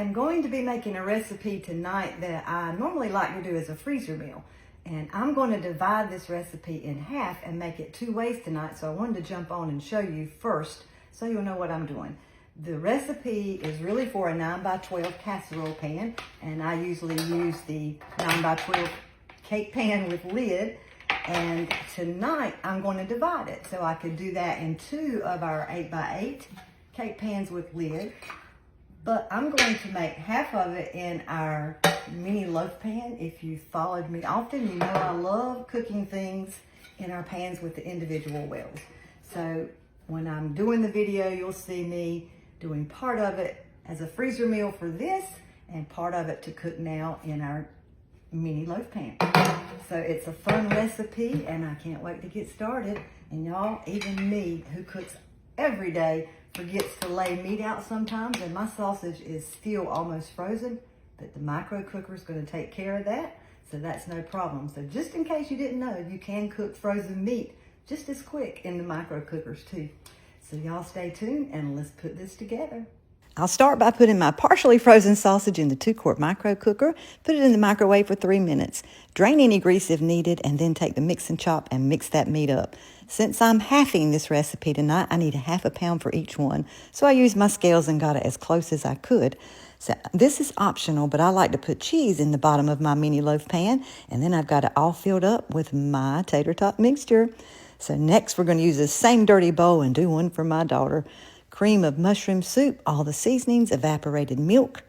am going to be making a recipe tonight that I normally like to do as a freezer meal. And I'm going to divide this recipe in half and make it 2 ways tonight. So I wanted to jump on and show you first so you'll know what I'm doing. The recipe is really for a 9x12 casserole pan, and I usually use the 9x12 cake pan with lid. And tonight I'm going to divide it. So I could do that in 2 of our 8x8 cake pans with lid. But I'm going to make half of it in our mini loaf pan. If you followed me often, you know I love cooking things in our pans with the individual wells. So when I'm doing the video, you'll see me doing part of it as a freezer meal for this and part of it to cook now in our mini loaf pan. So it's a fun recipe and I can't wait to get started. And y'all, even me who cooks every day forgets to lay meat out sometimes, and my sausage is still almost frozen, but the micro cooker is going to take care of that, so that's no problem. So just in case you didn't know, you can cook frozen meat just as quick in the micro cookers too. So y'all stay tuned and let's put this together. I'll start by putting my partially frozen sausage in the 2-quart micro cooker, put it in the microwave for 3 minutes, drain any grease if needed, and then take the mix and chop and mix that meat up. Since I'm halving this recipe tonight, I need 1/2 pound for each one, so I used my scales and got it as close as I could. So this is optional, but I like to put cheese in the bottom of my mini loaf pan, and then I've got it all filled up with my tater tot mixture. So next we're going to use the same dirty bowl and do one for my daughter. Cream of mushroom soup, all the seasonings, evaporated milk,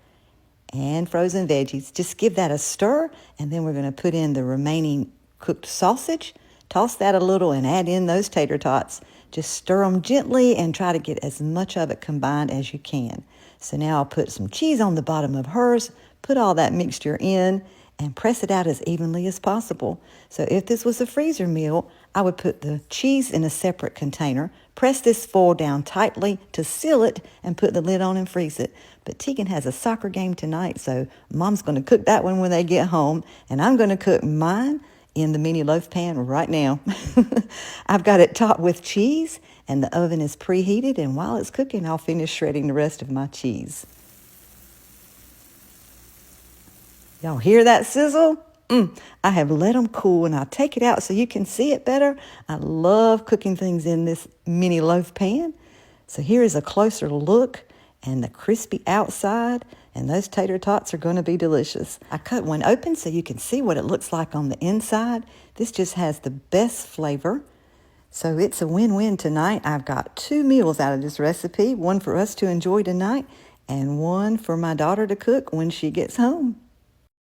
and frozen veggies. Just give that a stir, and then we're going to put in the remaining cooked sausage. Toss that a little and add in those tater tots. Just stir them gently and try to get as much of it combined as you can. So now I'll put some cheese on the bottom of hers, put all that mixture in, and press it out as evenly as possible. So if this was a freezer meal, I would put the cheese in a separate container, press this foil down tightly to seal it, and put the lid on and freeze it. But Tegan has a soccer game tonight, so Mom's going to cook that one when they get home, and I'm going to cook mine in the mini loaf pan right now. I've got it topped with cheese, and the oven is preheated, and while it's cooking, I'll finish shredding the rest of my cheese. Y'all hear that sizzle? I have let them cool, and I'll take it out so you can see it better. I love cooking things in this mini loaf pan. So here is a closer look, and the crispy outside, and those tater tots are going to be delicious. I cut one open so you can see what it looks like on the inside. This just has the best flavor. So it's a win-win tonight. I've got 2 meals out of this recipe, one for us to enjoy tonight, and one for my daughter to cook when she gets home.